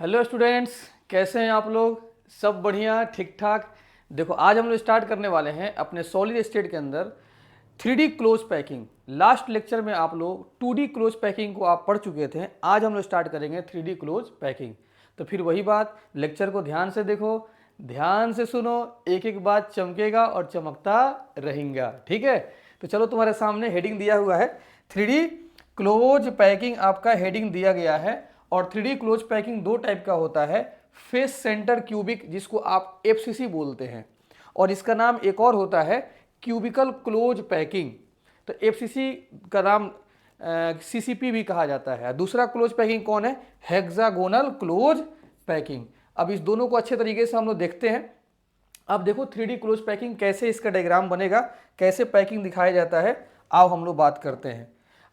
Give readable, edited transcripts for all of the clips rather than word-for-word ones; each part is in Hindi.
हेलो स्टूडेंट्स, कैसे हैं आप लोग? सब बढ़िया, ठीक ठाक। देखो, आज हम लोग स्टार्ट करने वाले हैं अपने सॉलिड स्टेट के अंदर 3D close packing. Last lecture में आप लोग 2D क्लोज पैकिंग को आप पढ़ चुके थे। आज हम लोग स्टार्ट करेंगे 3D क्लोज पैकिंग। तो फिर वही बात, लेक्चर को ध्यान से देखो, ध्यान से सुनो, एक एक बात चमकेगा और चमकता रहेगा। ठीक है, तो चलो, तुम्हारे सामने हेडिंग दिया हुआ है 3D क्लोज पैकिंग, आपका हेडिंग दिया गया है। और 3D क्लोज पैकिंग दो टाइप का होता है, फेस सेंटर क्यूबिक, जिसको आप FCC बोलते हैं, और इसका नाम एक और होता है क्यूबिकल क्लोज पैकिंग। तो FCC का नाम CCP भी कहा जाता है। दूसरा क्लोज पैकिंग कौन है? Hexagonal close packing. अब इस दोनों को अच्छे तरीके से हम लोग देखते हैं। अब देखो 3D क्लोज पैकिंग कैसे, इसका डायग्राम बनेगा, कैसे पैकिंग दिखाया जाता है, आओ हम लोग बात करते हैं।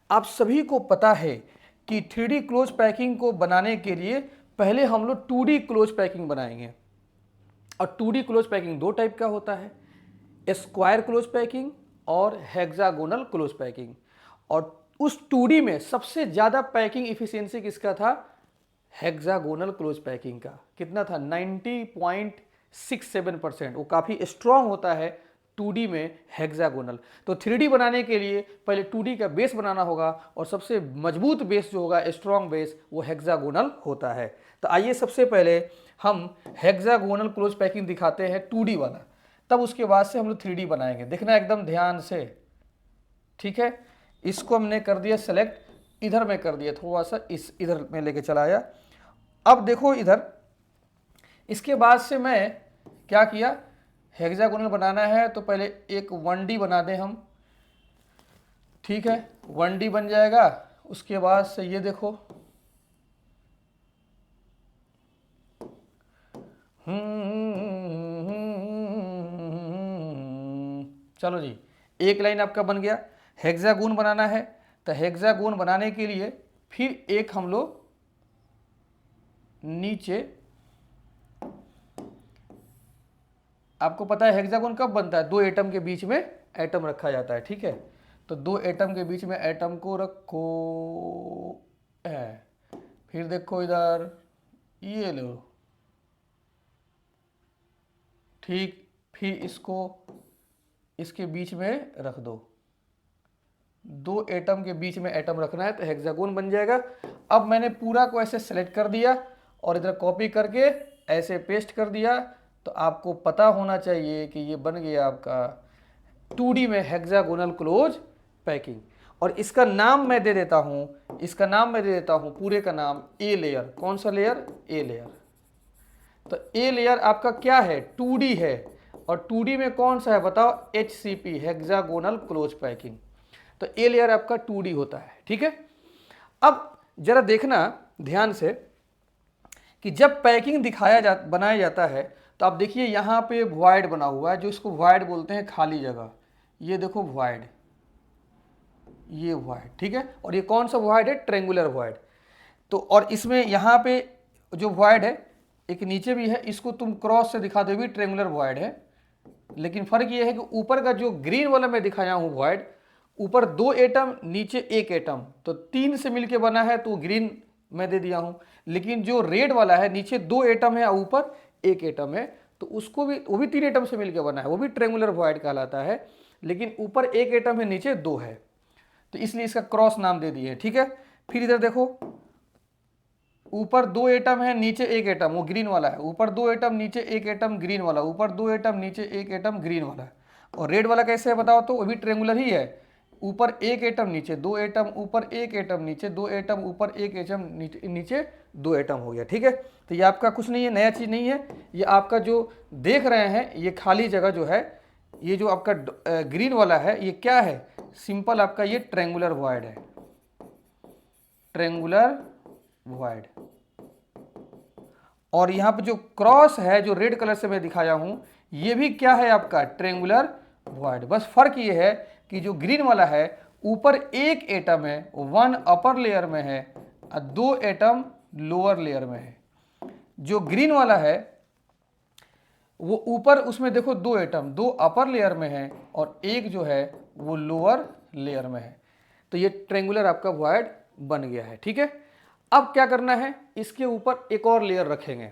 आप सभी को पता है कि 3D क्लोज पैकिंग को बनाने के लिए पहले हम लोग 2D क्लोज पैकिंग बनाएंगे। और 2D क्लोज पैकिंग दो टाइप का होता है, स्क्वायर क्लोज पैकिंग और हेक्सागोनल क्लोज पैकिंग। और उस 2D में सबसे ज़्यादा पैकिंग इफिशियंसी किसका था? हेक्सागोनल क्लोज पैकिंग का। कितना था? 90.67%। वो काफ़ी स्ट्रॉन्ग होता है 2D में हेक्सागोनल। तो 3D बनाने के लिए पहले 2D का बेस बनाना होगा, और सबसे मजबूत बेस जो होगा, स्ट्रॉन्ग बेस, वो हेक्सागोनल होता है। तो आइए सबसे पहले हम हेक्सागोनल क्लोज पैकिंग दिखाते हैं 2D वाला, तब उसके बाद से हम लोग 3D बनाएंगे। देखना एकदम ध्यान से, ठीक है। इसको हमने कर दिया सेलेक्ट, इधर में कर दिया, थोड़ा सा इस इधर में लेके चला आया। अब देखो इधर, इसके बाद से मैं क्या किया, हेक्सागोनल बनाना है तो पहले एक 1D बना दें हम, ठीक है। 1D बन जाएगा। उसके बाद से ये देखो, चलो जी, एक लाइन आपका बन गया। हेक्सागोन बनाना है, तो हेक्सागोन बनाने के लिए फिर एक हम लोग नीचे, आपको पता है हेक्सागोन कब बनता है? दो एटम के बीच में एटम रखा जाता है, ठीक है। तो दो एटम के बीच में एटम को रखो है, फिर देखो इधर, ये लो, ठीक। फिर इसको इसके बीच में रख दो, दो एटम के बीच में एटम रखना है, तो हेक्सागोन बन जाएगा। अब मैंने पूरा को ऐसे सेलेक्ट कर दिया और इधर कॉपी करके ऐसे पेस्ट कर दिया। तो आपको पता होना चाहिए कि ये बन गया आपका 2D में हेक्सागोनल क्लोज पैकिंग। और इसका नाम मैं दे देता हूं, इसका नाम मैं दे देता हूं, पूरे का नाम ए लेयर। कौन सा लेयर? A layer. तो ए लेयर आपका क्या है? 2D है। और 2D में कौन सा है बताओ? HCP, hexagonal close packing. तो ए लेयर आपका 2D होता है, ठीक है। अब जरा देखना ध्यान से कि जब पैकिंग बनाया जाता है, तो आप देखिए यहां पे वॉइड बना हुआ है, जो इसको वॉइड बोलते हैं, खाली जगह। ये देखो वॉइड, ये वॉइड, ठीक है। और ये कौन सा वॉइड है? Triangular void. तो और इसमें यहां पे जो वॉइड है, एक नीचे भी है, इसको तुम क्रॉस से दिखा दो, भी ट्रेंगुलर वॉइड है। लेकिन फर्क ये है कि ऊपर का जो ग्रीन वाला मैं दिखाया हूं वॉइड, ऊपर दो एटम, नीचे एक एटम, तो तीन से मिलके बना है, तो ग्रीन मैं दे दिया हूं। लेकिन जो रेड वाला है, नीचे दो एटम है और ऊपर एक एटम है, तो उसको भी, वो भी तीन एटम से मिलकर बना है, वो भी ट्रेंगुलर वॉइड कहलाता है। लेकिन ऊपर एक एटम है, नीचे दो है, तो इसलिए इसका क्रॉस नाम दे दिए, ठीक है। फिर इधर देखो, ऊपर दो एटम है, नीचे एक एटम, वो ग्रीन वाला है। ऊपर दो एटम, नीचे एक एटम, ग्रीन वाला। ऊपर दो एटम, नीचे एक एटम, ग्रीन वाला। और रेड वाला कैसे है बताओ? तो वो भी ट्रेंगुलर ही है। ऊपर एक एटम, नीचे दो एटम, ऊपर एक एटम, नीचे दो एटम, ऊपर एक एटम, नीचे दो एटम हो गया, ठीक है। तो ये आपका कुछ नहीं है, नया चीज नहीं है। ये आपका जो देख रहे हैं, ये खाली जगह जो है, ये जो आपका ग्रीन वाला है, ये क्या है? सिंपल आपका ये ट्रेंगुलर वॉइड है, ट्रेंगुलर वॉइड। और यहां पर जो क्रॉस है, जो रेड कलर से मैं दिखाया हूं, ये भी क्या है? आपका ट्रेंगुलर वॉइड। बस फर्क ये है कि जो ग्रीन वाला है, ऊपर एक एटम है, वन अपर लेयर में है और दो एटम लोअर लेयर में है। जो ग्रीन वाला है, वो ऊपर, उसमें देखो दो एटम, दो अपर लेयर में है और एक जो है वो लोअर लेयर में है। तो ये ट्रेंगुलर आपका वॉइड बन गया है, ठीक है। अब क्या करना है, इसके ऊपर एक और लेयर रखेंगे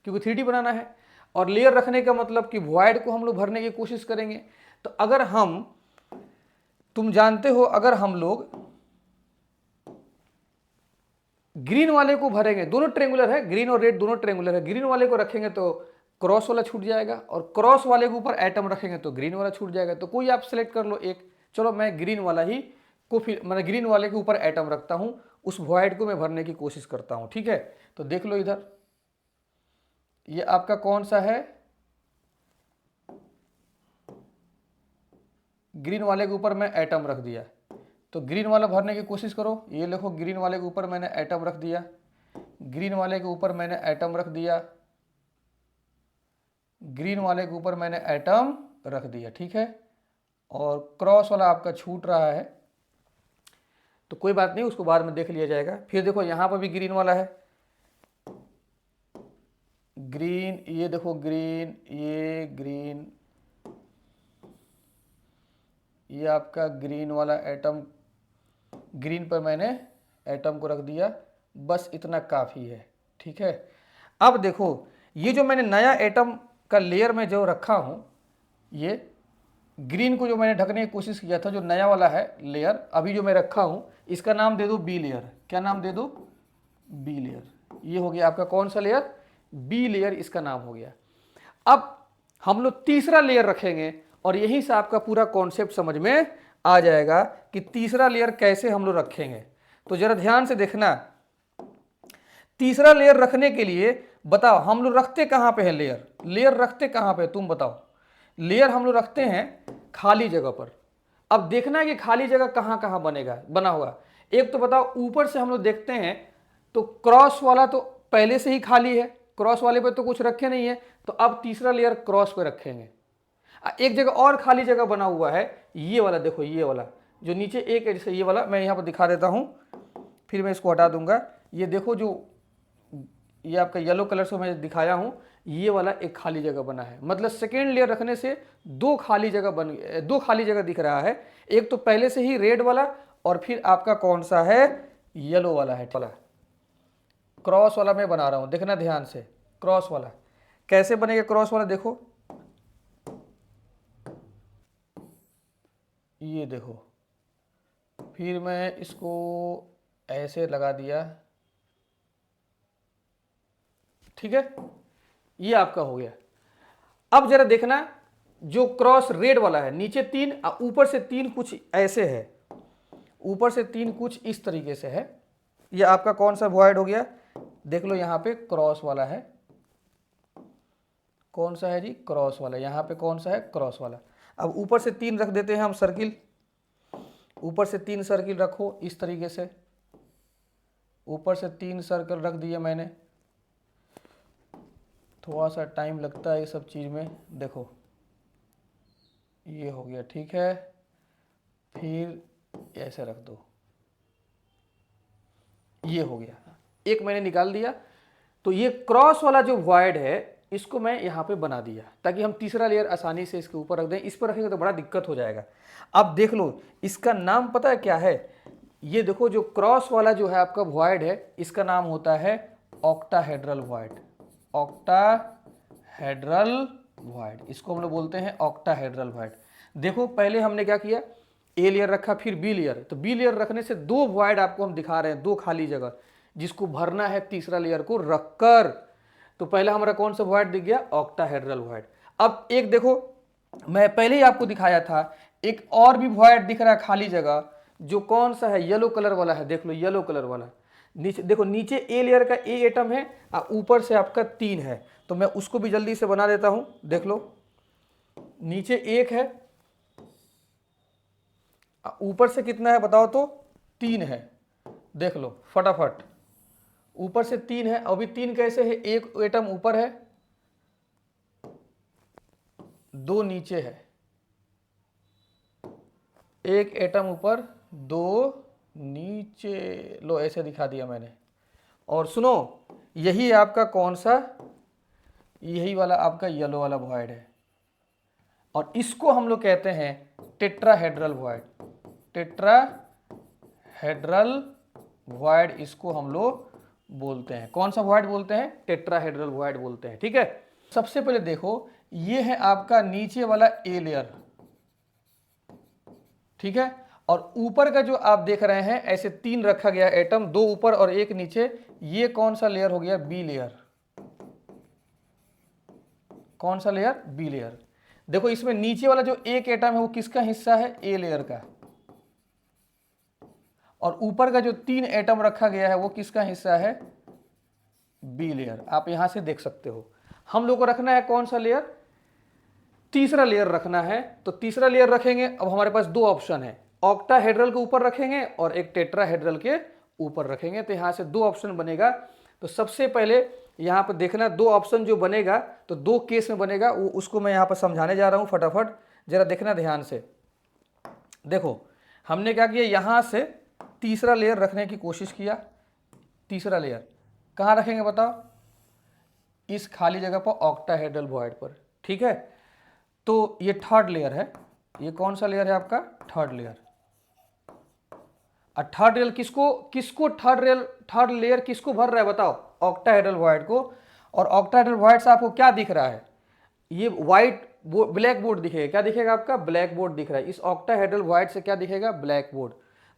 क्योंकि 3D बनाना है, और लेयर रखने का मतलब कि वॉइड को हम लोग भरने की कोशिश करेंगे। तो अगर हम, तुम जानते हो, अगर हम लोग ग्रीन वाले को भरेंगे, दोनों ट्रेंगुलर है, ग्रीन और रेड दोनों ट्रेंगुलर है, ग्रीन वाले को रखेंगे तो क्रॉस वाला छूट जाएगा, और क्रॉस वाले के ऊपर एटम रखेंगे तो ग्रीन वाला छूट जाएगा। तो कोई आप सेलेक्ट कर लो एक, चलो मैं ग्रीन वाला ही को, फिर मैं ग्रीन वाले के ऊपर एटम रखता हूं, उस वॉइड को मैं भरने की कोशिश करता हूं। ठीक है, तो देख लो इधर, ये आपका कौन सा है, ग्रीन वाले के ऊपर मैं एटम रख दिया, तो ग्रीन वाला भरने की कोशिश करो। ये देखो, ग्रीन वाले के ऊपर मैंने एटम रख दिया, ग्रीन वाले के ऊपर मैंने एटम रख दिया, ग्रीन वाले के ऊपर मैंने एटम रख दिया। ठीक है, और क्रॉस वाला आपका छूट रहा है, तो कोई बात नहीं, उसको बाद में देख लिया जाएगा। फिर देखो यहां पर भी ग्रीन वाला है, ग्रीन, ये देखो ग्रीन, ये ग्रीन, ये आपका ग्रीन वाला एटम, ग्रीन पर मैंने एटम को रख दिया, बस इतना काफ़ी है। ठीक है, अब देखो ये जो मैंने नया एटम का लेयर में जो रखा हूँ, ये ग्रीन को जो मैंने ढकने की कोशिश किया था, जो नया वाला है लेयर अभी जो मैं रखा हूँ, इसका नाम दे दो बी लेयर। क्या नाम दे दो, बी लेयर। ये हो गया आपका कौन सा लेयर, बी लेयर, इसका नाम हो गया। अब हम लोग तीसरा लेयर रखेंगे, और यहीं से आपका पूरा कॉन्सेप्ट समझ में आ जाएगा कि तीसरा लेयर कैसे हम लोग रखेंगे। तो जरा ध्यान से देखना, तीसरा लेयर रखने के लिए बताओ हम लोग रखते कहां पे है लेयर, लेयर रखते कहां पे, तुम बताओ। लेयर हम लोग रखते हैं खाली जगह पर। अब देखना है कि खाली जगह कहां कहां बनेगा, बना हुआ। एक तो बताओ, ऊपर से हम लोग देखते हैं तो क्रॉस वाला तो पहले से ही खाली है, क्रॉस वाले पे तो कुछ रखे नहीं है, तो अब तीसरा लेयर क्रॉस पे रखेंगे। एक जगह और खाली जगह बना हुआ है, ये वाला देखो, ये वाला जो नीचे एक है, जैसे ये वाला मैं यहाँ पर दिखा देता हूँ, फिर मैं इसको हटा दूंगा। ये देखो, जो ये आपका येलो कलर से मैं दिखाया हूँ, ये वाला एक खाली जगह बना है, मतलब सेकेंड लेयर रखने से दो खाली जगह बन, दो खाली जगह दिख रहा है। एक तो पहले से ही रेड वाला, और फिर आपका कौन सा है, येलो वाला है। वाला क्रॉस वाला मैं बना रहा हूँ, देखना ध्यान से, क्रॉस वाला कैसे बनेगा। क्रॉस वाला देखो, ये देखो, फिर मैं इसको ऐसे लगा दिया। ठीक है, ये आपका हो गया। अब जरा देखना, जो क्रॉस रेड वाला है, नीचे 3 ऊपर से 3 कुछ ऐसे है, ऊपर से 3 कुछ इस तरीके से है, ये आपका कौन सा वॉइड हो गया। देख लो यहाँ पे क्रॉस वाला है, कौन सा है जी, क्रॉस वाला। यहाँ पे कौन सा है, क्रॉस वाला। अब ऊपर से 3 रख देते हैं हम सर्किल, ऊपर से 3 सर्किल रखो इस तरीके से, ऊपर से 3 सर्कल रख दिए मैंने। थोड़ा सा टाइम लगता है ये सब चीज़ में, देखो ये हो गया। ठीक है, फिर ऐसे रख दो, ये हो गया, एक मैंने निकाल दिया। तो ये क्रॉस वाला जो वॉइड है, इसको मैं यहाँ पे बना दिया, ताकि हम तीसरा लेयर आसानी से इसके ऊपर रख दें। इस पर रखेंगे तो बड़ा दिक्कत हो जाएगा। अब देख लो, इसका नाम पता है क्या है, ये देखो, जो क्रॉस वाला जो है आपका वॉइड है, इसका नाम होता है ऑक्टाहेड्रल वॉइड। ऑक्टाहेड्रल वॉइड, इसको हम लोग बोलते हैं ऑक्टाहेड्रल वॉइड। देखो पहले हमने क्या किया, ए लेयर रखा, फिर बी लेयर। तो बी लेयर रखने से 2 वॉइड आपको हम दिखा रहे हैं, 2 खाली जगह, जिसको भरना है तीसरा लेयर को रखकर। तो पहला हमारा कौन सा वॉइड दिख गया, ऑक्टाहेड्रल वॉइड। अब एक देखो, मैं पहले ही आपको दिखाया था, एक और भी वॉइड दिख रहा है खाली जगह, जो कौन सा है, येलो कलर वाला है। देख लो येलो कलर वाला, नीचे देखो, नीचे ए लेयर का ए एटम है और ऊपर से आपका 3 है। तो मैं उसको भी जल्दी से बना देता हूं। देख लो, नीचे 1 है, ऊपर से कितना है बताओ तो, 3 है। देख लो फटाफट, ऊपर से 3 है। अभी 3 कैसे है, एक एटम ऊपर है, 2 नीचे है, एक एटम ऊपर, 2 नीचे। लो ऐसे दिखा दिया मैंने। और सुनो, यही आपका कौन सा, यही वाला आपका येलो वाला वॉइड है, और इसको हम लोग कहते हैं टेट्राहेड्रल वॉइड। टेट्राहेड्रल वॉइड इसको हम लोग बोलते हैं। कौन सा वॉइड बोलते हैं? टेट्राहेड्रल वॉइड बोलते हैं। ठीक है, सबसे पहले देखो, ये है आपका नीचे वाला ए लेयर, ठीक है, और ऊपर का जो आप देख रहे हैं ऐसे 3 रखा गया एटम, 2 ऊपर और 1 नीचे, ये कौन सा लेयर हो गया? B layer. कौन सा लेयर? Be layer. देखो इसमें नीचे वाला जो एक एटम है वो किसका हिस्सा है? ए लेयर का। और ऊपर का जो 3 एटम रखा गया है वो किसका हिस्सा है? B layer. आप यहां से देख सकते हो। हम लोग को रखना है कौन सा लेयर? तीसरा लेयर रखना है। तो तीसरा लेयर रखेंगे, अब हमारे पास 2 ऑप्शन है, ऑक्टाहेड्रल के ऊपर रखेंगे और एक टेट्राहेड्रल के ऊपर रखेंगे। तो यहां से 2 ऑप्शन बनेगा। तो सबसे पहले यहां पर देखना 2 ऑप्शन जो बनेगा तो 2 केस में बनेगा, वो उसको मैं यहां पर समझाने जा रहा हूं फटाफट, जरा देखना ध्यान से। देखो हमने क्या किया, यहां से तीसरा लेयर रखने की कोशिश किया। तीसरा लेयर कहां रखेंगे बताओ? इस खाली जगह पर, ऑक्टाहेड्रल वॉइड पर। ठीक है, तो ये थर्ड लेयर है। ये कौन सा लेयर है आपका? Third layer. और थर्ड लेयर किसको थर्ड लेयर किसको भर रहा है बताओ? ऑक्टाहेड्रल वॉइड को। और ऑक्टाहेड्रल वॉइड से आपको क्या दिख रहा है? ये व्हाइट ब्लैक बोर्ड दिखेगा। क्या दिखेगा आपका? ब्लैक बोर्ड दिख रहा है। इस ऑक्टाहेड्रल वॉइड से क्या दिखेगा? Black board.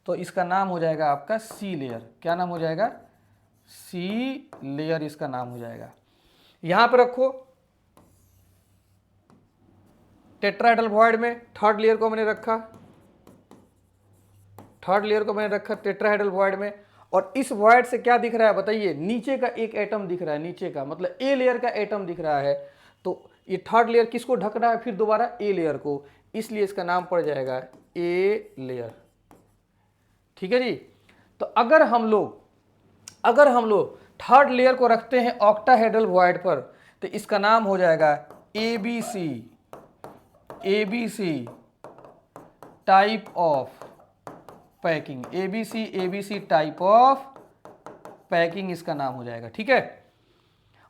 तो इसका नाम हो जाएगा आपका सी लेयर। क्या नाम हो जाएगा? सी लेयर इसका नाम हो जाएगा। यहां पर रखो, टेट्राहेड्रल वॉइड में थर्ड लेयर को मैंने रखा, थर्ड लेयर को मैंने रखा टेट्राहेड्रल वॉइड में। और इस वॉइड से क्या दिख रहा है बताइए? नीचे का एक एटम दिख रहा है, नीचे का मतलब ए लेयर का एटम दिख रहा है। तो ये थर्ड लेयर किसको ढक रहा है? फिर दोबारा ए लेयर को, इसलिए इसका नाम पड़ जाएगा ए लेयर। ठीक है जी। तो अगर हम लोग थर्ड लेयर को रखते हैं ऑक्टाहेड्रल वॉइड पर, तो इसका नाम हो जाएगा ABC type of packing. ABC type of packing इसका नाम हो जाएगा। ठीक है,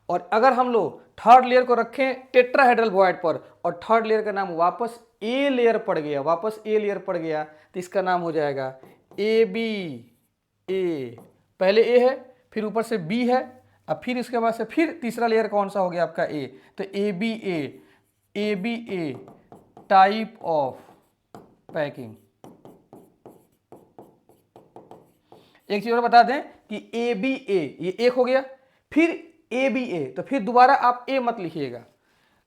और अगर हम लोग थर्ड लेयर को रखें टेट्राहेड्रल वॉइड पर और थर्ड लेयर का नाम वापस ए लेयर पड़ गया, तो इसका नाम हो जाएगा ए बी ए। पहले ए है, फिर ऊपर से बी है, अब फिर इसके बाद से फिर तीसरा लेयर कौन सा हो गया आपका? ए। तो A B A type of packing. एक चीज और बता दें कि ए बी ए, ये एक हो गया, फिर ए बी ए, तो फिर दोबारा आप ए मत लिखिएगा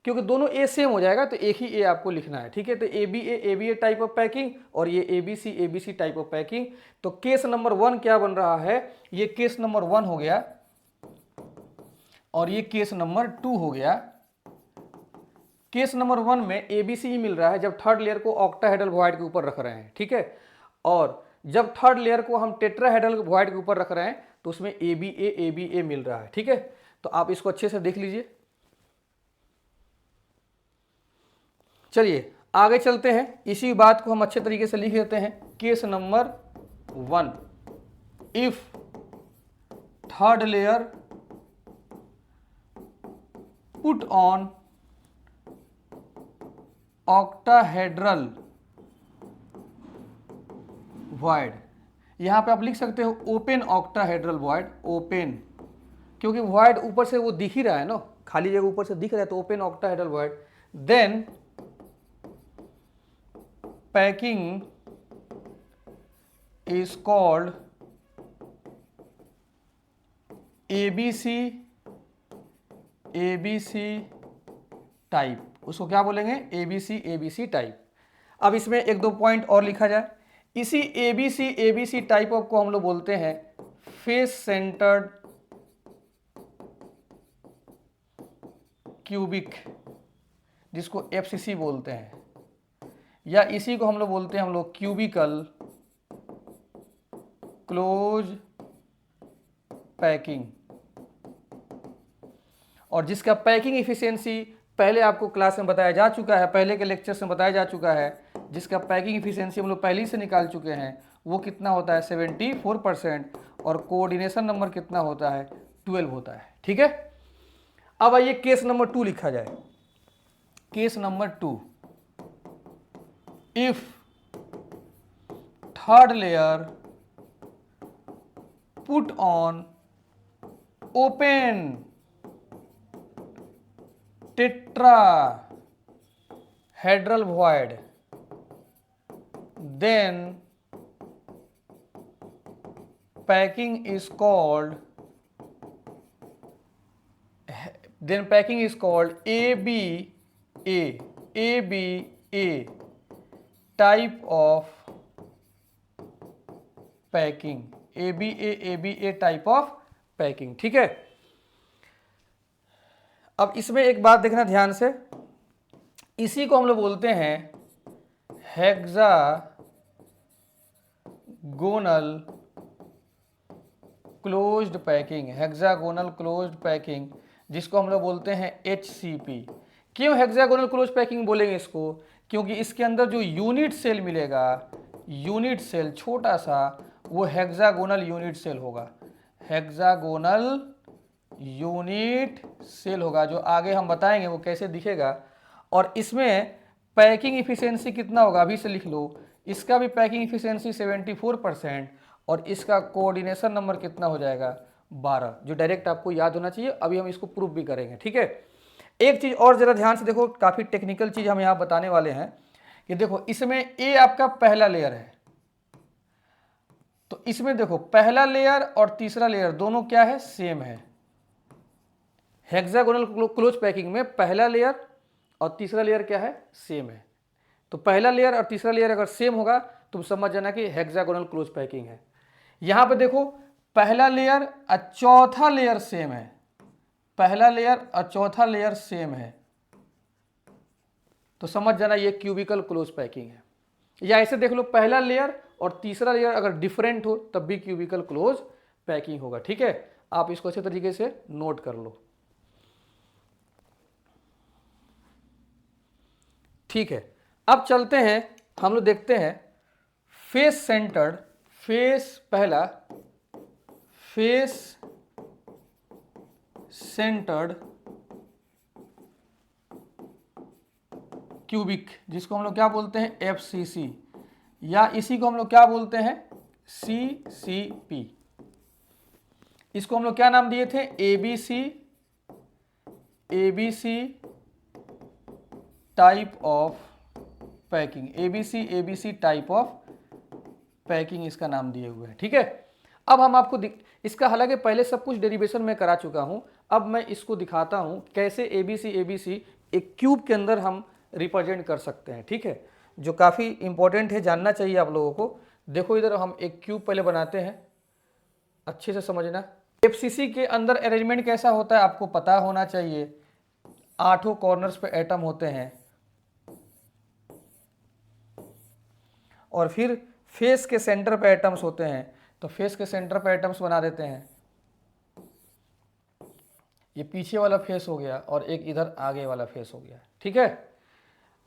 क्योंकि दोनों ए सेम हो जाएगा, तो एक ही ए आपको लिखना है। ठीक है, तो A B A type of packing और ये A B C type of packing. तो केस नंबर 1 क्या बन रहा है? ये केस नंबर 1 हो गया और ये केस नंबर 2 हो गया। केस नंबर 1 में एबीसी ही मिल रहा है जब थर्ड लेयर को ऑक्टाहेड्रल वॉइड के ऊपर रख रहे हैं। ठीक है, और जब थर्ड लेयर को हम टेट्राहेड्रल वॉइड के ऊपर रख रहे हैं तो उसमें ए बी ए मिल रहा है। ठीक है, तो आप इसको अच्छे से देख लीजिए। चलिए आगे चलते हैं, इसी बात को हम अच्छे तरीके से लिख देते हैं। Case number 1, if third layer put on octahedral void, यहां पे आप लिख सकते हो ओपन ऑक्टाहेड्रल वॉइड, ओपन, क्योंकि वॉइड ऊपर से वो दिख ही रहा है ना, खाली जगह ऊपर से दिख रहा है, तो open octahedral void. Then packing is called ABC type. उसको क्या बोलेंगे? ABC type. अब इसमें 1-2 पॉइंट और लिखा जाए। इसी एबीसी टाइप ऑफ को हम लोग बोलते हैं फेस सेंटर्ड क्यूबिक, जिसको एफसीसी बोलते हैं, या इसी को हम लोग बोलते हैं क्यूबिकल क्लोज पैकिंग। और जिसका पैकिंग इफिशियंसी पहले आपको क्लास में बताया जा चुका है, पहले के लेक्चर्स में बताया जा चुका है, जिसका पैकिंग इफिशियंसी हम लोग पहले ही से निकाल चुके हैं, वो कितना होता है? 74%। और कोऑर्डिनेशन नंबर कितना होता है? 12 होता है। ठीक है, अब आइए केस नंबर 2 लिखा जाए। Case number 2, if third layer put on open tetrahedral void, then packing is called ABA type of packing, ABA type of packing। ठीक है, अब इसमें एक बात देखना ध्यान से, इसी को हम लोग बोलते हैं hexagonal closed packing, hexagonal closed packing, जिसको हम लोग बोलते हैं HCP। क्यों हेक्सागोनल क्लोज्ड पैकिंग बोलेंगे इसको? क्योंकि इसके अंदर जो यूनिट सेल मिलेगा, यूनिट सेल छोटा सा, वो हेक्सागोनल यूनिट सेल होगा, हेक्सागोनल यूनिट सेल होगा, जो आगे हम बताएंगे वो कैसे दिखेगा। और इसमें पैकिंग इफिशियंसी कितना होगा अभी से लिख लो, इसका भी पैकिंग इफिशियंसी 74% और इसका कोऑर्डिनेशन नंबर कितना हो जाएगा 12, जो डायरेक्ट आपको याद होना चाहिए। अभी हम इसको प्रूफ भी करेंगे। ठीक है, एक चीज और जरा ध्यान से देखो, काफी टेक्निकल चीज हम यहाँ बताने वाले हैं कि देखो इसमें ए आपका पहला लेयर है, तो इसमें देखो पहला लेयर और तीसरा लेयर दोनों क्या है, सेम है। हेक्सागोनल क्लोज पैकिंग में पहला लेयर और तीसरा लेयर क्या है, सेम है। तो पहला लेयर और तीसरा लेयर अगर सेम होगा तो समझ जाना कि हेक्सागोनल क्लोज पैकिंग है। यहां पे देखो पहला लेयर और चौथा लेयर सेम है, पहला लेयर और चौथा लेयर सेम है, तो समझ जाना ये क्यूबिकल क्लोज पैकिंग है। या ऐसे देख लो, पहला लेयर और तीसरा लेयर अगर डिफरेंट हो तब भी क्यूबिकल क्लोज पैकिंग होगा। ठीक है, आप इसको अच्छे तरीके से नोट कर लो। ठीक है, अब चलते हैं, हम लोग देखते हैं फेस सेंटर्ड, फेस पहला फेस सेंटर्ड क्यूबिक, जिसको हम लोग क्या बोलते हैं FCC, या इसी को हम लोग क्या बोलते हैं CCP। इसको हम लोग क्या नाम दिए थे, ABC type of packing, ABC type of packing इसका नाम दिए हुए हैं। ठीक है, अब हम आपको इसका, हालांकि पहले सब कुछ डेरिवेशन में करा चुका हूं, अब मैं इसको दिखाता हूं कैसे ABC एक क्यूब के अंदर हम रिप्रेजेंट कर सकते हैं। ठीक है, जो काफ़ी इंपॉर्टेंट है, जानना चाहिए आप लोगों को। देखो इधर हम एक क्यूब पहले बनाते हैं, अच्छे से समझना। FCC के अंदर अरेंजमेंट कैसा होता है आपको पता होना चाहिए। 8 कॉर्नर्स पे एटम होते हैं और फिर फेस के सेंटर पे एटम्स होते हैं, तो फेस के सेंटर पे एटम्स बना देते हैं। ये पीछे वाला फेस हो गया और एक इधर आगे वाला फेस हो गया। ठीक है,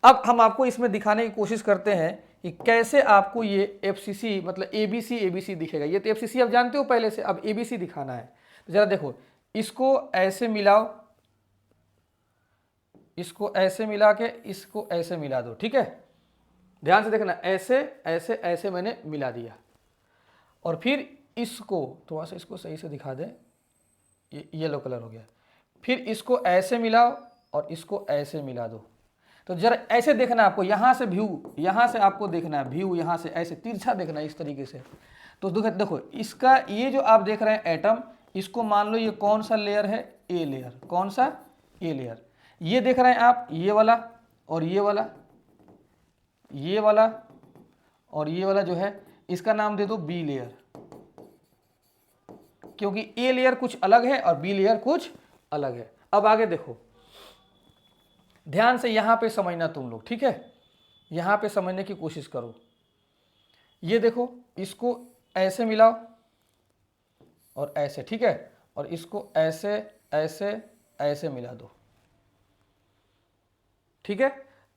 अब हम आपको इसमें दिखाने की कोशिश करते हैं कि कैसे आपको ये FCC मतलब ABC दिखेगा। ये तो FCC आप जानते हो पहले से, अब ABC दिखाना है। तो जरा देखो, इसको ऐसे मिलाओ, इसको ऐसे मिला के इसको ऐसे मिला दो। ठीक है, ध्यान से देखना, ऐसे ऐसे ऐसे मैंने मिला दिया, और फिर इसको थोड़ा सा इसको सही से दिखा दे, ये येलो कलर हो गया। फिर इसको ऐसे मिलाओ और इसको ऐसे मिला दो। तो जरा ऐसे देखना आपको, यहाँ से व्यू, यहाँ से आपको देखना है व्यू, यहाँ से ऐसे तिरछा देखना है इस तरीके से। तो देखो इसका ये जो आप देख रहे हैं एटम, इसको मान लो ये कौन सा लेयर है, ए लेयर। कौन सा, ए लेयर। ये देख रहे हैं आप, ये वाला और ये वाला, ये वाला और ये वाला जो है, इसका नाम दे दो बी लेयर, क्योंकि ए लेयर कुछ अलग है और बी लेयर कुछ अलग है। अब आगे देखो, ध्यान से यहां पे समझना तुम लोग। ठीक है, यहां पे समझने की कोशिश करो। ये देखो, इसको ऐसे मिलाओ और ऐसे। ठीक है, और इसको ऐसे ऐसे ऐसे मिला दो। ठीक है,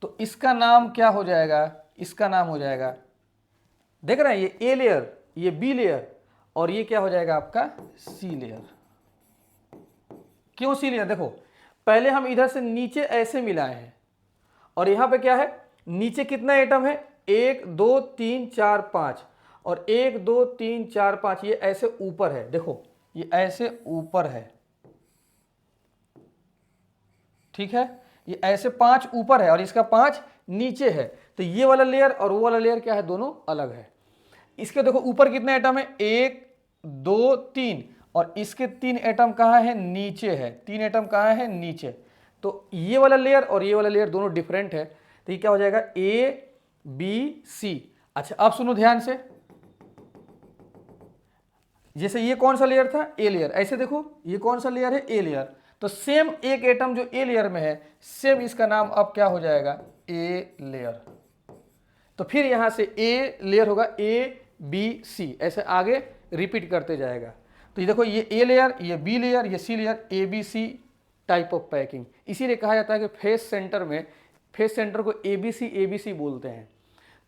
तो इसका नाम क्या हो जाएगा, इसका नाम हो जाएगा, देख रहे हैं, ये ए लेयर, ये बी लेयर, और ये क्या हो जाएगा आपका सी लेयर। क्यों सी लेयर, देखो पहले हम इधर से नीचे ऐसे मिलाए हैं और यहां पे क्या है, नीचे कितना एटम है, 1 2 3 4 5, और 1 2 3 4 5 ये ऐसे ऊपर है, देखो ये ऐसे ऊपर है, ठीक है, ये ऐसे 5 ऊपर है और इसका 5 नीचे है। तो ये वाला लेयर और वो वाला लेयर क्या है, दोनों अलग है। इसके देखो ऊपर कितने एटम है, 1 2 3, और इसके 3 एटम कहाँ है, नीचे है, 3 एटम कहाँ है, नीचे। तो ये वाला लेयर और ये वाला लेयर दोनों डिफरेंट है। तो ये क्या हो जाएगा, ए बी सी। अच्छा अब सुनो ध्यान से, जैसे ये कौन सा लेयर था, ए लेयर, ऐसे देखो ये कौन सा लेयर है, ए लेयर। तो सेम एक एटम जो ए लेयर में है, सेम इसका नाम अब क्या हो जाएगा, ए लेयर। तो फिर यहां से ए लेयर होगा, ए बी सी, ऐसे आगे रिपीट करते जाएगा। तो ये देखो ये ए लेयर, ये बी लेयर, ये C layer, A B C type of packing. इसीलिए कहा जाता है कि फेस सेंटर में, फेस सेंटर को ए बी सी बोलते हैं।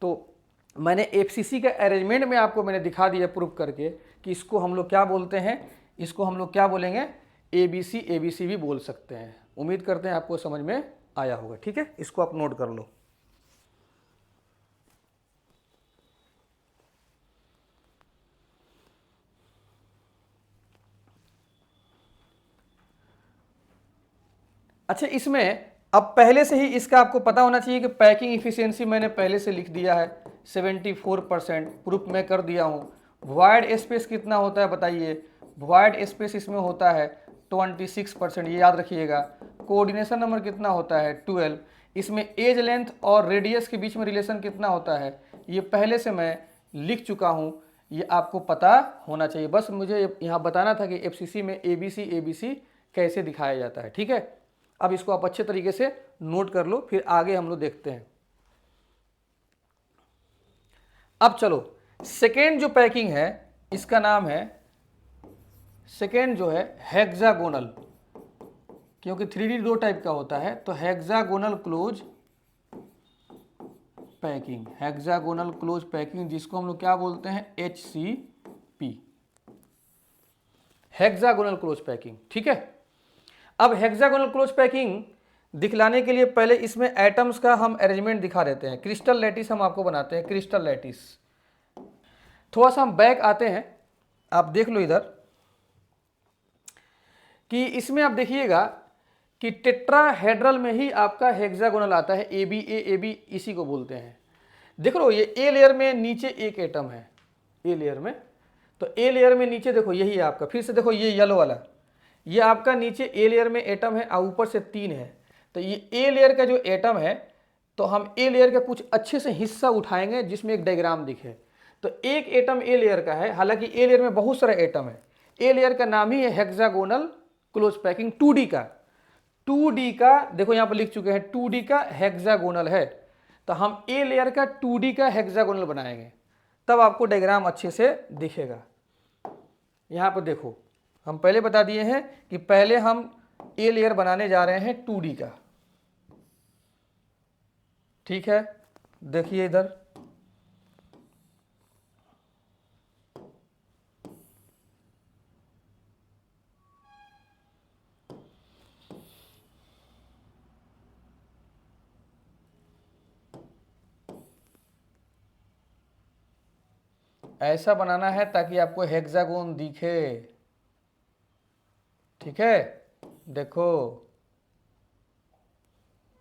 तो मैंने एफसीसी का अरेंजमेंट में आपको मैंने दिखा दिया प्रूफ करके कि इसको हम लोग क्या बोलते हैं, इसको हम लोग क्या बोलेंगे, ए बी सी भी बोल सकते हैं। उम्मीद करते हैं आपको समझ में आया होगा, ठीक है, इसको आप नोट कर लो। अच्छा इसमें अब पहले से ही इसका आपको पता होना चाहिए कि पैकिंग इफिशियंसी मैंने पहले से लिख दिया है 74%, प्रूफ मैं कर दिया हूँ। वॉइड स्पेस कितना होता है बताइए, वॉइड स्पेस इसमें होता है 26%, ये याद रखिएगा। कोऑर्डिनेशन नंबर कितना होता है 12। इसमें एज लेंथ और रेडियस के बीच में रिलेशन कितना होता है, ये पहले से मैं लिख चुका हूँ, ये आपको पता होना चाहिए। बस मुझे यहाँ बताना था कि एफसीसी में ए बी सी कैसे दिखाया जाता है, ठीक है। अब इसको आप अच्छे तरीके से नोट कर लो, फिर आगे हम लोग देखते हैं। अब चलो सेकेंड जो पैकिंग है इसका नाम है, सेकेंड जो है हेक्सागोनल, क्योंकि 3D 2 टाइप का होता है, तो hexagonal close packing, hexagonal close packing, जिसको हम लोग क्या बोलते हैं, HCP, हेक्सागोनल क्लोज पैकिंग, ठीक है। अब हेक्सागोनल क्लोज पैकिंग दिखलाने के लिए पहले इसमें एटम्स का हम अरेंजमेंट दिखा देते हैं। क्रिस्टल लैटिस हम आपको बनाते हैं, क्रिस्टल लैटिस। थोड़ा सा हम बैक आते हैं, आप देख लो इधर कि इसमें आप देखिएगा कि टेट्राहेड्रल में ही आपका हेक्सागोनल आता है, ए बी इसी को बोलते हैं। देख लो ये ए लेयर में नीचे एक एटम है, ए लेयर में, तो ए लेयर में नीचे देखो यही है आपका। फिर से देखो ये येलो वाला, ये आपका नीचे ए लेयर में एटम है और ऊपर से 3 है। तो ये ए लेयर का जो एटम है, तो हम ए लेयर का कुछ अच्छे से हिस्सा उठाएंगे जिसमें एक डायग्राम दिखे। तो एक एटम ए लेयर का है, हालांकि ए लेयर में बहुत सारे एटम है। ए लेयर का नाम ही है हेक्सागोनल क्लोज पैकिंग, 2D का, 2D का देखो यहाँ पर लिख चुके हैं, 2D का हेक्सागोनल है। तो हम ए लेयर का 2D का हेक्सागोनल बनाएंगे, तब आपको डायग्राम अच्छे से दिखेगा। यहाँ पर देखो हम पहले बता दिए हैं कि पहले हम ए लेयर बनाने जा रहे हैं 2D का, ठीक है। देखिए इधर ऐसा बनाना है ताकि आपको हेक्सागोन दिखे, ठीक है। देखो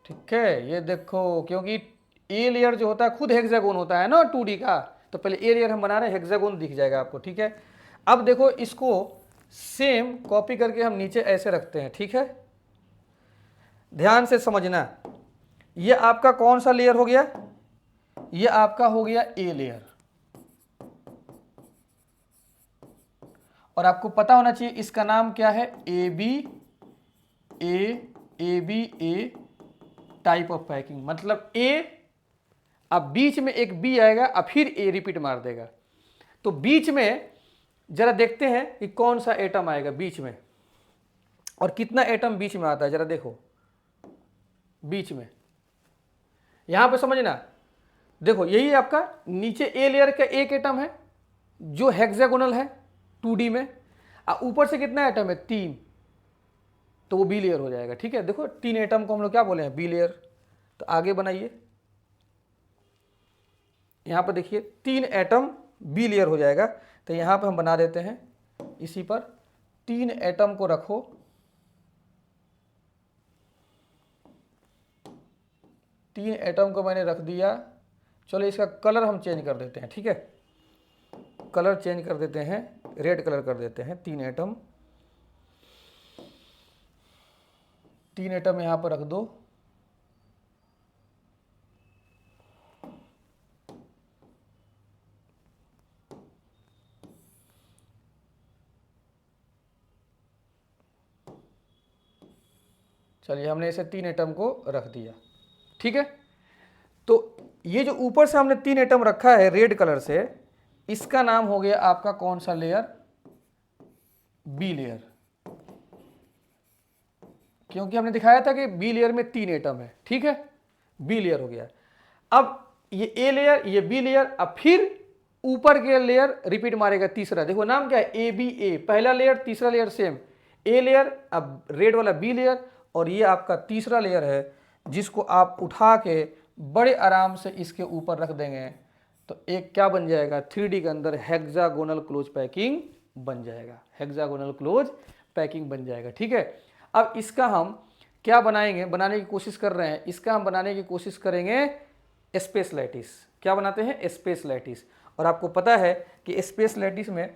ठीक है, ये देखो, क्योंकि ए लेयर जो होता है खुद हेक्सागोन होता है ना 2D का, तो पहले ए लेयर हम बना रहे हैं, हेक्सागोन दिख जाएगा आपको, ठीक है। अब देखो इसको सेम कॉपी करके हम नीचे ऐसे रखते हैं, ठीक है। ध्यान से समझना, ये आपका कौन सा लेयर हो गया, ये आपका हो गया ए लेयर, और आपको पता होना चाहिए इसका नाम क्या है, A B A type of packing. मतलब ए, अब बीच में एक बी आएगा और फिर ए रिपीट मार देगा। तो बीच में जरा देखते हैं कि कौन सा एटम आएगा बीच में और कितना एटम बीच में आता है, जरा देखो बीच में। यहां पे समझना, देखो यही आपका नीचे ए लेयर का एक एटम है जो हेक्सागोनल है 2D में, और ऊपर से कितना एटम है, 3, तो वो बी लेयर हो जाएगा, ठीक है। देखो 3 एटम को हम लोग क्या बोले हैं, बी लेयर। तो आगे बनाइए, यहां पर देखिए 3 एटम बी लेयर हो जाएगा। तो यहाँ पे हम बना देते हैं, इसी पर 3 एटम को रखो, तीन एटम को मैंने रख दिया। चलो इसका कलर हम चेंज कर देते हैं, ठीक है, कलर चेंज कर देते हैं, रेड कलर कर देते हैं। 3 एटम यहाँ पर रख दो। चलिए हमने इसे 3 एटम को रख दिया, ठीक है। तो ये जो ऊपर से हमने 3 एटम रखा है रेड कलर से, इसका नाम हो गया आपका कौन सा लेयर? बी लेयर, क्योंकि हमने दिखाया था कि बी लेयर में 3 एटम है, ठीक है, बी लेयर हो गया। अब ये ए लेयर, ये बी लेयर, अब फिर ऊपर के लेयर रिपीट मारेगा तीसरा। देखो नाम क्या है? ए बी ए, पहला लेयर तीसरा लेयर सेम, ए लेयर, अब रेड वाला बी लेयर, और ये आपका तीसरा लेयर है जिसको आप उठा के बड़े आराम से इसके ऊपर रख देंगे तो एक क्या बन जाएगा? 3D के अंदर हेक्सागोनल क्लोज पैकिंग बन जाएगा, हेक्सागोनल क्लोज पैकिंग बन जाएगा, ठीक है। अब इसका हम क्या बनाएंगे, बनाने की कोशिश कर रहे हैं, इसका हम बनाने की कोशिश करेंगे स्पेस लैटिस। क्या बनाते हैं? Space lattice. और आपको पता है कि स्पेस लैटिस में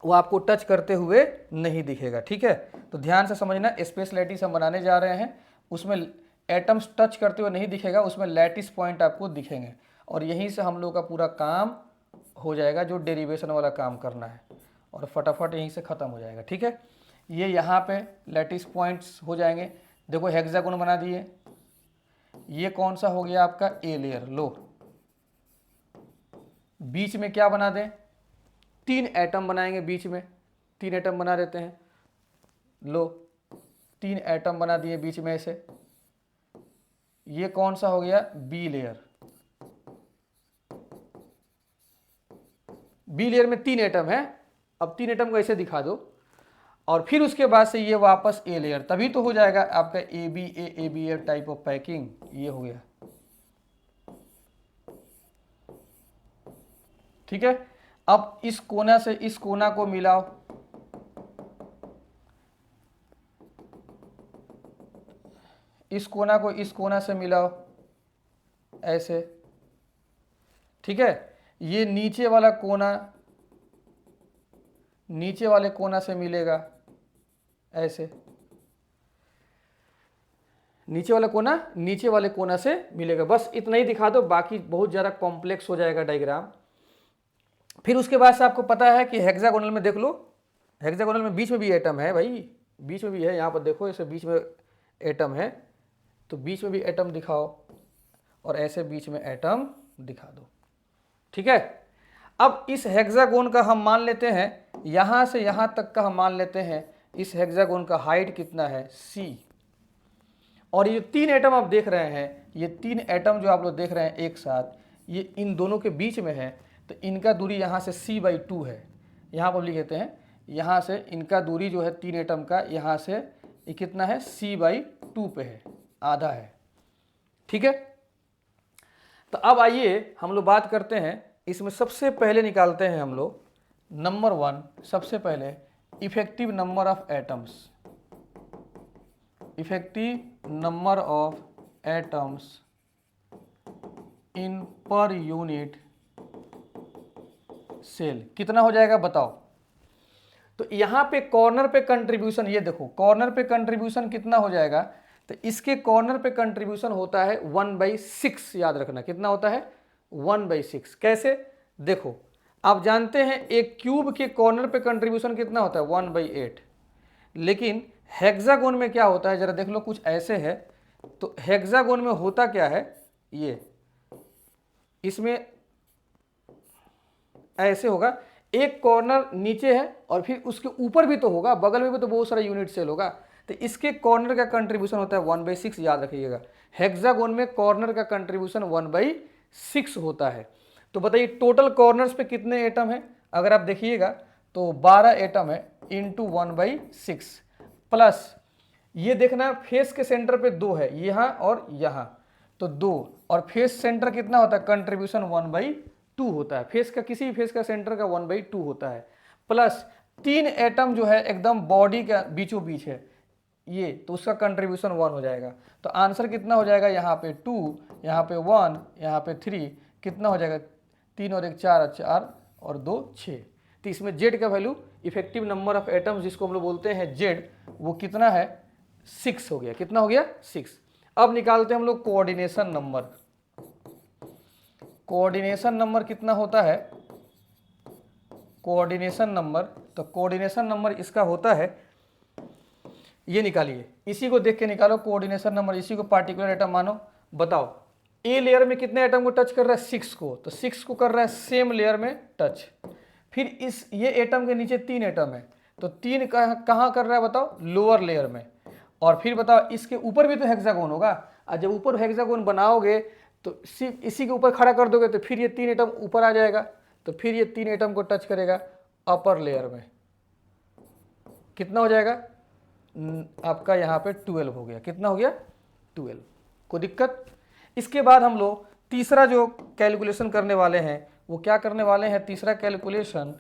वो आपको टच करते हुए नहीं दिखेगा, ठीक है। तो ध्यान से समझना, स्पेस लैटिस हम बनाने जा रहे हैं, उसमें एटम्स टच करते हुए नहीं दिखेगा, उसमें लैटिस पॉइंट आपको दिखेंगे, और यहीं से हम लोग का पूरा काम हो जाएगा, जो डेरिवेशन वाला काम करना है, और फटाफट यहीं से ख़त्म हो जाएगा, ठीक है। ये यहाँ पे लैटिस पॉइंट्स हो जाएंगे। देखो हेक्सागोन बना दिए, ये कौन सा हो गया आपका? A layer. लो बीच में क्या बना दें? 3 एटम बनाएंगे बीच में, 3 एटम बना देते हैं। लो 3 एटम बना दिए बीच में से, ये कौन सा हो गया? B layer. बी लेयर में 3 एटम है, अब 3 एटम को ऐसे दिखा दो, और फिर उसके बाद से ये वापस ए लेयर, तभी तो हो जाएगा आपका A B A type of packing. ये हो गया, ठीक है। अब इस कोना से इस कोना को मिलाओ, इस कोना को इस कोना से मिलाओ, ऐसे, ठीक है। ये नीचे वाला कोना नीचे वाले कोना से मिलेगा, ऐसे, नीचे वाला कोना नीचे वाले कोना से मिलेगा। बस इतना ही दिखा दो, बाकी बहुत ज़्यादा कॉम्प्लेक्स हो जाएगा डायग्राम। फिर उसके बाद से आपको पता है कि हेक्सागोनल में देख लो, हेक्सागोनल में बीच में भी एटम है भाई, बीच में भी है, यहाँ पर देखो ऐसे बीच में एटम है, तो बीच में भी एटम दिखाओ, और ऐसे बीच में एटम दिखा दो, ठीक है। अब इस हेक्सागोन का हम मान लेते हैं, यहाँ से यहाँ तक का हम मान लेते हैं, इस हेक्सागोन का हाइट कितना है? c। और ये 3 एटम आप देख रहे हैं, ये 3 एटम जो आप लोग देख रहे हैं एक साथ, ये इन दोनों के बीच में है, तो इनका दूरी यहाँ से c/2 है। यहाँ पर लिख देते हैं, यहाँ से इनका दूरी जो है 3 एटम का, यहाँ से ये कितना है? c/2 पे है, आधा है, ठीक है। तो अब आइए हम लोग बात करते हैं, इसमें सबसे पहले निकालते हैं हम लोग नंबर 1, सबसे पहले effective number of atoms, effective number of atoms in per unit cell कितना हो जाएगा बताओ। तो यहाँ पे कॉर्नर पे कंट्रीब्यूशन, ये देखो कॉर्नर पे कंट्रीब्यूशन कितना हो जाएगा, तो इसके कॉर्नर पे कंट्रीब्यूशन होता है 1/6, याद रखना कितना होता है? 1/6। कैसे? देखो आप जानते हैं एक क्यूब के कॉर्नर पे कंट्रीब्यूशन कितना होता है? 1/8। लेकिन हेक्सागोन में क्या होता है, जरा देख लो, कुछ ऐसे है। तो हेक्सागोन में होता क्या है, ये इसमें ऐसे होगा, एक कॉर्नर नीचे है और फिर उसके ऊपर भी तो होगा, बगल में भी तो बहुत सारा यूनिट सेल होगा, तो इसके कॉर्नर का कंट्रीब्यूशन होता है 1/6, याद रखिएगा। हेक्सागोन में कॉर्नर का कंट्रीब्यूशन 1/6 होता है। तो बताइए टोटल कॉर्नर्स पे कितने एटम है? अगर आप देखिएगा तो 12 एटम है, इंटू 1/6, प्लस ये देखना फेस के सेंटर पे 2 है, यहाँ और यहाँ, तो 2, और फेस सेंटर कितना होता है? कंट्रीब्यूशन 1/2 2 होता है, फेस का किसी भी फेस का सेंटर का 1/2 होता है, प्लस 3 एटम जो है एकदम बॉडी का बीचों बीच है ये, तो उसका कंट्रीब्यूशन 1 हो जाएगा। तो आंसर कितना हो जाएगा, यहाँ पे 2, यहाँ पे 1, यहाँ पे 3, कितना हो जाएगा 3 और 1 4, 4 और 2 6। तो इसमें जेड का value effective number of atoms जिसको हम लोग बोलते हैं जेड, वो कितना है 6 हो गया। कितना हो गया 6। अब निकालते हैं हम लोग कोऑर्डिनेशन नंबर। कोऑर्डिनेशन नंबर कितना होता है, कोऑर्डिनेशन नंबर, तो कोऑर्डिनेशन नंबर इसका होता है, ये निकालिए, इसी को देख के निकालो कोऑर्डिनेशन नंबर, इसी को पार्टिकुलर एटम मानो। बताओ ए लेयर में कितने एटम को टच कर रहा है 6 को, तो 6 को कर रहा है सेम लेयर में टच। फिर इस ये एटम के नीचे 3 एटम है, तो 3 कहाँ कर रहा है बताओ, लोअर लेयर में। और फिर बताओ इसके ऊपर भी तो हेक्सागोन होगा, और जब ऊपर हेक्सागोन बनाओगे तो सिर्फ इसी के ऊपर खड़ा कर दोगे तो फिर ये 3 एटम ऊपर आ जाएगा, तो फिर ये 3 एटम को टच करेगा अपर लेयर में। कितना हो जाएगा आपका यहाँ पे 12 हो गया। कितना हो गया 12। कोई दिक्कत। इसके बाद हम लोग तीसरा जो कैलकुलेशन करने वाले हैं वो क्या करने वाले हैं, तीसरा कैलकुलेशन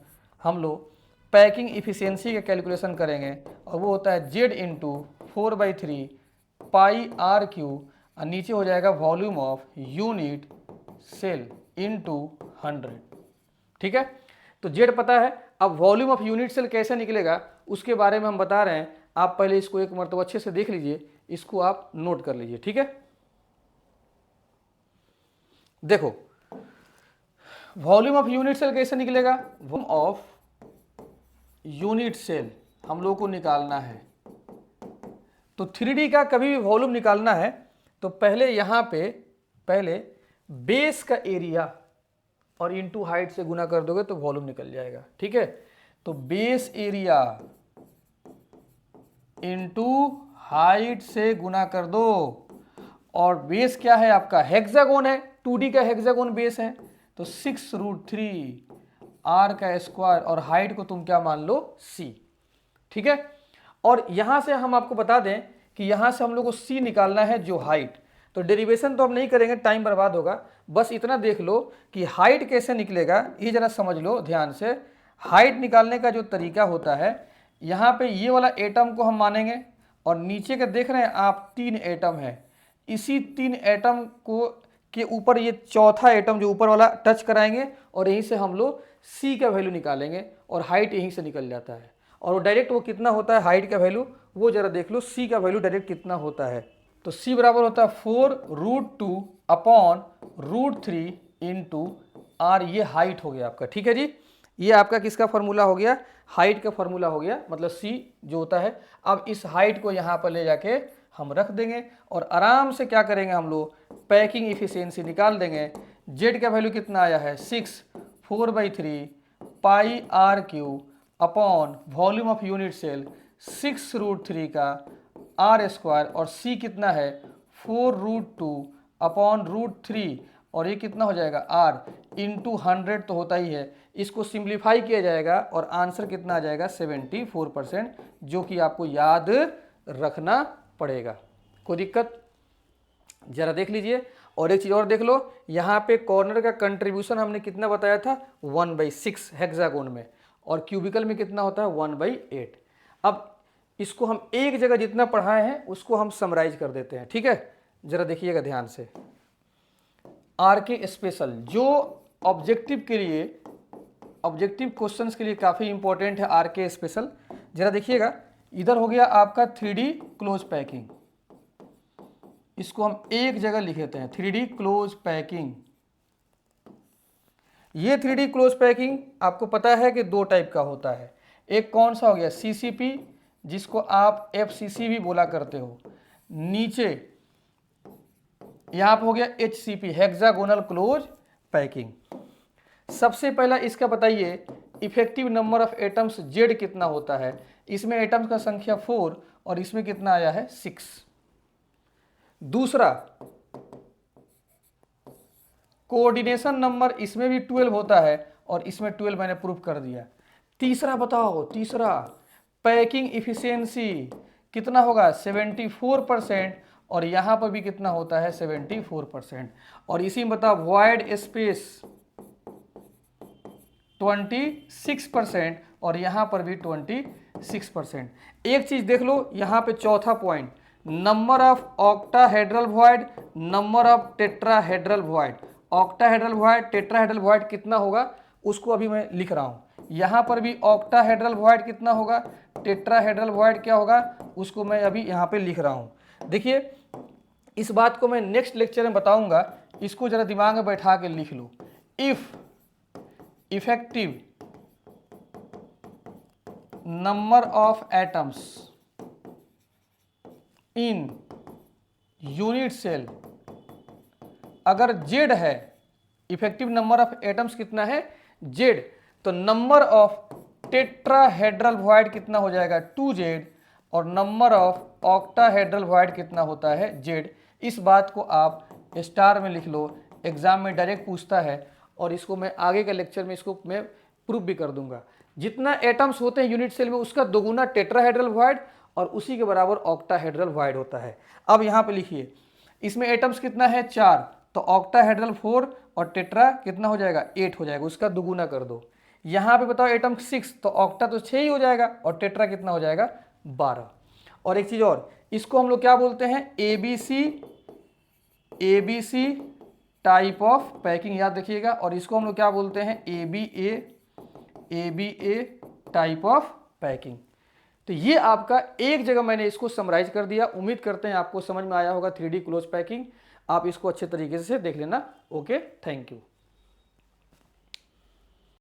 हम लोग पैकिंग इफिशियंसी का कैलकुलेशन करेंगे, और वो होता है Z into 4/3 pi R Q, और नीचे हो जाएगा volume of unit cell into 100। ठीक है, तो जेड पता है। अब वॉल्यूम ऑफ यूनिट सेल कैसे निकलेगा उसके बारे में हम बता रहे हैं, आप पहले इसको एक मरतबा अच्छे से देख लीजिए, इसको आप नोट कर लीजिए। ठीक है, देखो वॉल्यूम ऑफ यूनिट सेल कैसे निकलेगा, वॉल्यूम ऑफ यूनिट सेल हम लोग को निकालना है। तो 3D का कभी भी वॉल्यूम निकालना है तो पहले यहाँ पे पहले बेस का एरिया और इनटू हाइट से गुना कर दोगे तो वॉल्यूम निकल जाएगा। ठीक है, तो बेस एरिया इनटू हाइट से गुना कर दो, और बेस क्या है आपका हेक्सागोन है, 2D का हेक्सागोन बेस है, तो 6√3 r का स्क्वायर, और हाइट को तुम क्या मान लो c। ठीक है, और यहां से हम आपको बता दें कि यहां से हम लोग को c निकालना है जो हाइट। तो डेरिवेशन तो हम नहीं करेंगे, टाइम बर्बाद होगा, बस इतना देख लो कि हाइट कैसे निकलेगा, ये जरा समझ लो ध्यान से। हाइट निकालने का जो तरीका होता है, यहाँ पे ये वाला एटम को हम मानेंगे, और नीचे का देख रहे हैं आप 3 एटम है, इसी 3 एटम को के ऊपर ये चौथा एटम जो ऊपर वाला टच कराएंगे, और यहीं से हम लोग c का वैल्यू निकालेंगे, और हाइट यहीं से निकल जाता है। और वो डायरेक्ट वो कितना होता है हाइट का वैल्यू, वो जरा देख लो c का वैल्यू डायरेक्ट कितना होता है। तो c बराबर होता है 4√2 अपॉन √3 इंटू r, ये हाइट हो गया आपका। ठीक है जी, ये आपका किसका फॉर्मूला हो गया, हाइट का फॉर्मूला हो गया, मतलब c जो होता है। अब इस हाइट को यहाँ पर ले जाके हम रख देंगे, और आराम से क्या करेंगे हम लोग पैकिंग इफिशियंसी निकाल देंगे। जेड का वैल्यू कितना आया है 6, 4/3 pi R cube upon volume of unit cell 6√3 का आर स्क्वायर, और c कितना है 4√2 अपॉन √3, और ये कितना हो जाएगा r इंटू 100 तो होता ही है। इसको सिंप्लीफाई किया जाएगा और आंसर कितना आ जाएगा 74%, जो कि आपको याद रखना पड़ेगा। कोई दिक्कत, जरा देख लीजिए। और एक चीज और देख लो, यहाँ पे कॉर्नर का कंट्रीब्यूशन हमने कितना बताया था 1/6 हेक्सागोन में, और क्यूबिकल में कितना होता है 1/8। अब इसको हम एक जगह जितना पढ़ाए हैं उसको हम समराइज कर देते हैं। ठीक है, जरा देखिएगा ध्यान से। आरके स्पेशल जो ऑब्जेक्टिव के लिए, ऑब्जेक्टिव क्वेश्चंस के लिए काफ़ी इंपॉर्टेंट है आरके स्पेशल। जरा देखिएगा, इधर हो गया आपका 3D क्लोज पैकिंग, इसको हम एक जगह लिख देते हैं 3D क्लोज पैकिंग। ये 3D क्लोज पैकिंग आपको पता है कि 2 टाइप का होता है। एक कौन सा हो गया CCP, जिसको आप FCC भी बोला करते हो। नीचे यहाँ पे हो गया HCP, हेक्सागोनल क्लोज पैकिंग। सबसे पहला इसका बताइए effective number of atoms Z कितना होता है। इसमें एटम्स का संख्या 4 और इसमें कितना आया है 6। दूसरा कोऑर्डिनेशन नंबर, इसमें भी 12 होता है और इसमें 12 मैंने प्रूफ कर दिया। तीसरा बताओ, तीसरा पैकिंग इफिशियंसी कितना होगा 74%, और यहां पर भी कितना होता है 74%। और इसी में बताओ वॉइड स्पेस 26% और यहाँ पर भी 26%। एक चीज देख लो यहाँ पे चौथा point, number of octahedral void, number of tetrahedral void. Octahedral void, tetrahedral void कितना होगा उसको अभी मैं लिख रहा हूं। यहाँ पर भी ऑक्टाहेड्रल वॉइड कितना होगा, टेट्राहेड्रल वॉइड क्या होगा उसको मैं अभी यहाँ पे लिख रहा हूं। देखिए इस बात को मैं नेक्स्ट लेक्चर में बताऊंगा, इसको जरा दिमाग में बैठा के लिख लो। If effective number of atoms in unit cell, अगर जेड है, इफेक्टिव नंबर ऑफ एटम्स कितना है जेड, तो नंबर ऑफ टेट्राहेड्रल वॉइड कितना हो जाएगा 2z, और नंबर ऑफ ऑक्टाहेड्रल वॉइड कितना होता है z। इस बात को आप स्टार में लिख लो, एग्जाम में डायरेक्ट पूछता है, और इसको मैं आगे के लेक्चर में इसको मैं प्रूफ भी कर दूंगा। जितना एटम्स होते हैं यूनिट सेल में उसका दोगुना टेट्राहेड्रल वॉइड और उसी के बराबर ऑक्टाहेड्रल वॉइड होता है। अब यहाँ पे लिखिए इसमें एटम्स कितना है 4, तो ऑक्टाहेड्रल 4 और टेट्रा कितना हो जाएगा 8 हो जाएगा, उसका दुगुना कर दो। यहाँ पे बताओ एटम 6, तो ऑक्टा तो 6 ही हो जाएगा और टेट्रा कितना हो जाएगा 12। और एक चीज और, इसको हम लोग क्या बोलते हैं एबीसी टाइप ऑफ पैकिंग, याद रखिएगा। और इसको हम लोग क्या बोलते हैं एबीए टाइप ऑफ पैकिंग। तो ये आपका एक जगह मैंने इसको समराइज कर दिया। उम्मीद करते हैं आपको समझ में आया होगा 3D क्लोज पैकिंग। आप इसको अच्छे तरीके से देख लेना। Okay, thank you.